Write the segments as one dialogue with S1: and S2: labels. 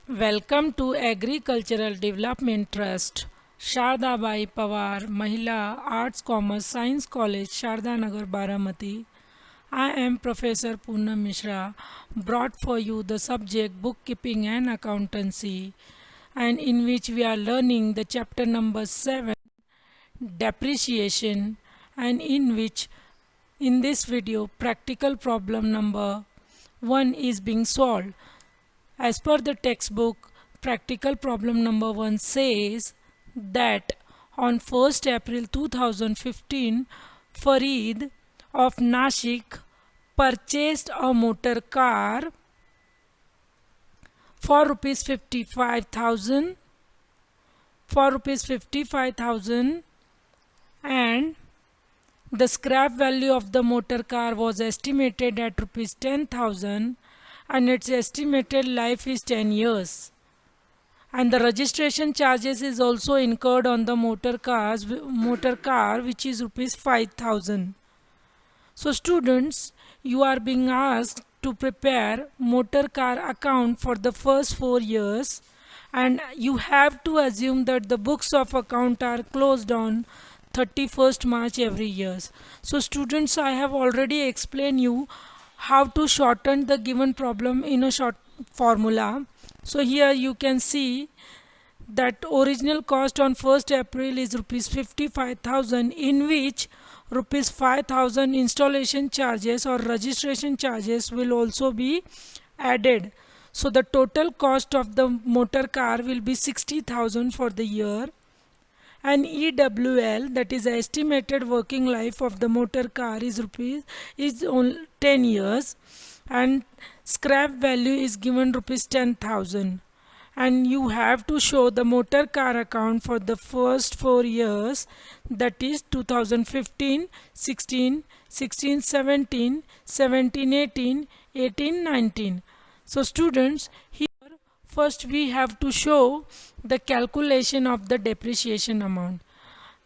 S1: Welcome to Agricultural Development Trust, Sharda Bai Pawar, Mahila Arts Commerce Science College, Sharda Nagar, Baramati. I am Professor Poonam Mishra, brought for you the subject Bookkeeping and Accountancy, and in which we are learning the chapter number 7, Depreciation, and in this video, practical problem number 1 is being solved. As per the textbook, practical problem number 1 says that on 1st April 2015, Farid of Nashik purchased a motor car for rupees 55,000 and the scrap value of the motor car was estimated at rupees 10,000 and its estimated life is 10 years. And the registration charges is also incurred on the motor car which is rupees 5,000. So students, you are being asked to prepare motor car account for the first 4 years, and you have to assume that the books of account are closed on 31st March every year. So students, I have already explained you how to shorten the given problem in a short formula. So here you can see that original cost on 1st April is rupees 55,000, in which rupees 5,000 installation charges or registration charges will also be added. So the total cost of the motor car will be 60,000 for the year, and EWL, that is the estimated working life of the motor car, is only 10 years, and scrap value is given rupees 10,000. And you have to show the motor car account for the first 4 years, that is 2015, 16, 16, 17, 17, 18, 18, 19. So students, here first we have to show the calculation of the depreciation amount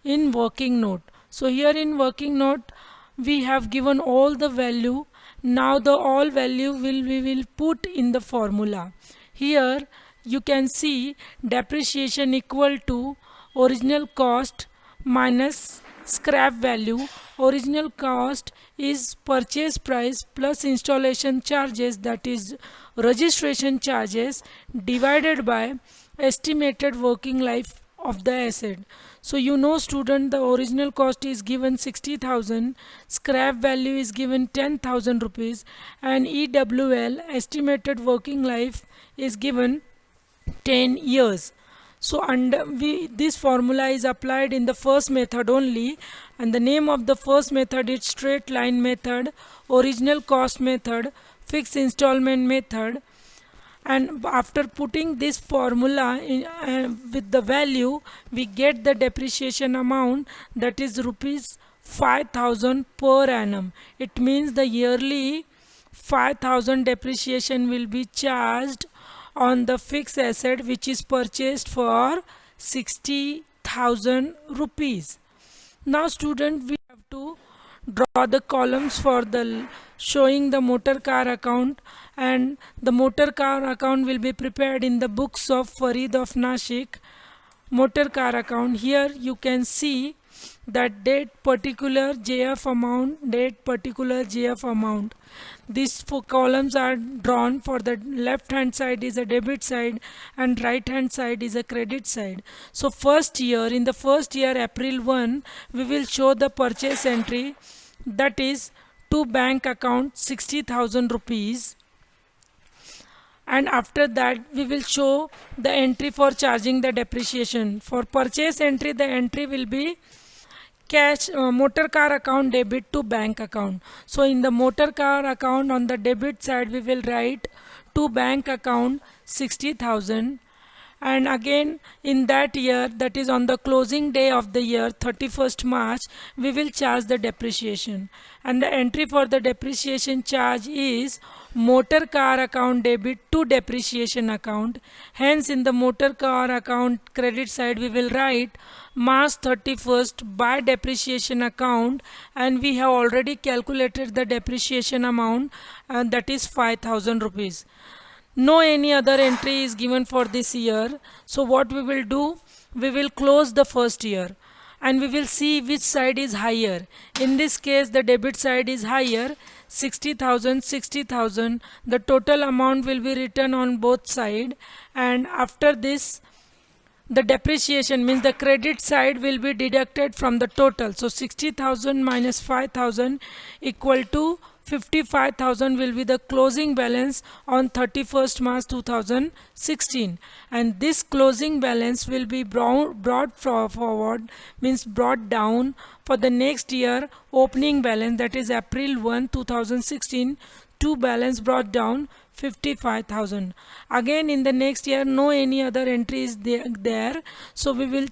S1: in working note. So here in working note we have given all the value. Now the all value we will put in the formula. Here you can see depreciation equal to original cost minus scrap value. Original cost is purchase price plus installation charges, that is registration charges, divided by estimated working life of the asset. So you know student, the original cost is given 60,000, scrap value is given 10,000 rupees, and EWL, estimated working life, is given 10 years. So this formula is applied in the first method only, and the name of the first method is straight line method, original cost method, fixed installment method. And after putting this formula in, with the value, we get the depreciation amount, that is rupees 5,000 per annum. It means the yearly 5,000 depreciation will be charged on the fixed asset which is purchased for 60,000 rupees. Now student, we have to draw the columns for the showing the motor car account, and the motor car account will be prepared in the books of Farid of Nashik motor car account. Here you can see that date particular JF amount, date particular JF amount. These four columns are drawn. For the left hand side is a debit side and right hand side is a credit side. So in the first year April 1, we will show the purchase entry, that is to bank account 60,000 rupees, and after that we will show the entry for charging the depreciation. For purchase entry, the entry will be cash motor car account debit to bank account. So in the motor car account, on the debit side we will write to bank account 60,000, and again in that year, that is on the closing day of the year 31st March, we will charge the depreciation, and the entry for the depreciation charge is motor car account debit to depreciation account. Hence in the motor car account credit side we will write March 31st by depreciation account, and we have already calculated the depreciation amount, that is 5,000 rupees. no any other entry is given for this year. So what we will do, we will close the first year and we will see which side is higher. In this case the debit side is higher, 60,000, 60,000. The total amount will be written on both side, and after this the depreciation means the credit side will be deducted from the total. So 60,000 minus 5,000 equal to 55,000 will be the closing balance on 31st March 2016, and this closing balance will be brought forward, means brought down for the next year opening balance, that is April 1 2016, to balance brought down 55,000. Again in the next year no any other entry is there, so we will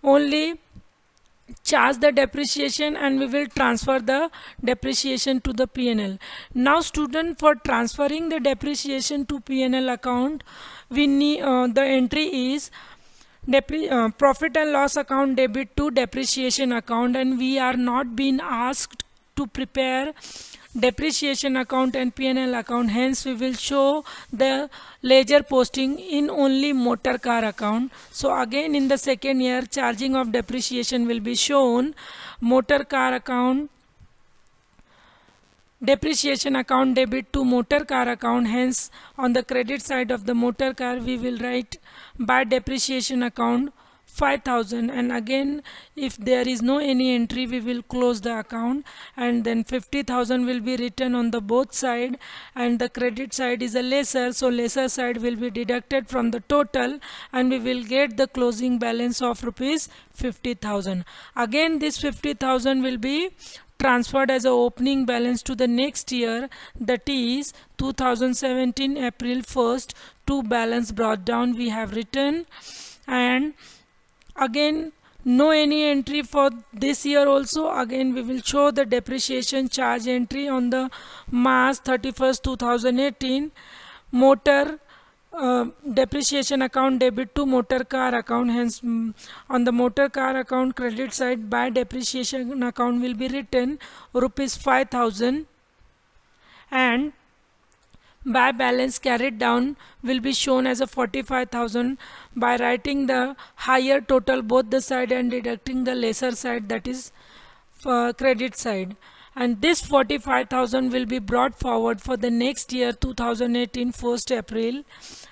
S1: only charge the depreciation and we will transfer the depreciation to the P&L. Now student, for transferring the depreciation to P&L account, we need the entry is profit and loss account debit to depreciation account, and we are not being asked to prepare depreciation account and P&L account, hence we will show the ledger posting in only motor car account. So again in the second year charging of depreciation will be shown. Motor car account depreciation account debit to motor car account, hence on the credit side of the motor car we will write by depreciation account 5,000, and again if there is no any entry we will close the account, and then 50,000 will be written on the both side, and the credit side is a lesser, so lesser side will be deducted from the total, and we will get the closing balance of rupees 50,000. Again this 50,000 will be transferred as a opening balance to the next year, that is 2017 April 1st, to balance brought down we have written. And again no any entry for this year also. Again we will show the depreciation charge entry on the March 31st 2018. Motor depreciation account debit to motor car account, hence on the motor car account credit side by depreciation account will be written rupees 5,000, and by balance carried down will be shown as a 45,000 by writing the higher total both the side and deducting the lesser side, that is credit side. And this 45,000 will be brought forward for the next year 2018 1st April,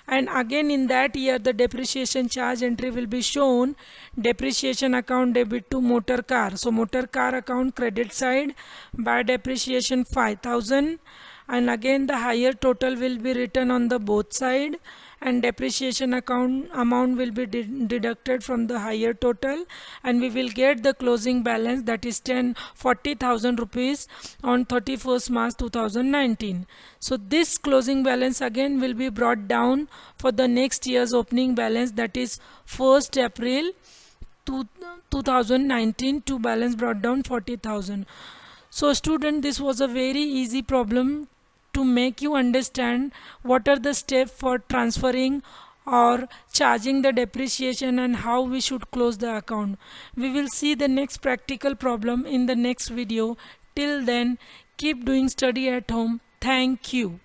S1: and again in that year the depreciation charge entry will be shown. Depreciation account debit to motor car, so motor car account credit side by depreciation 5,000, and again the higher total will be written on the both side, and depreciation account amount will be deducted from the higher total, and we will get the closing balance, that is 40,000 rupees on 31st March 2019. So this closing balance again will be brought down for the next year's opening balance, that is 1st April 2019, to balance brought down 40,000. So student, this was a very easy problem to make you understand what are the steps for transferring or charging the depreciation and how we should close the account. We will see the next practical problem in the next video. Till then, keep doing study at home. Thank you.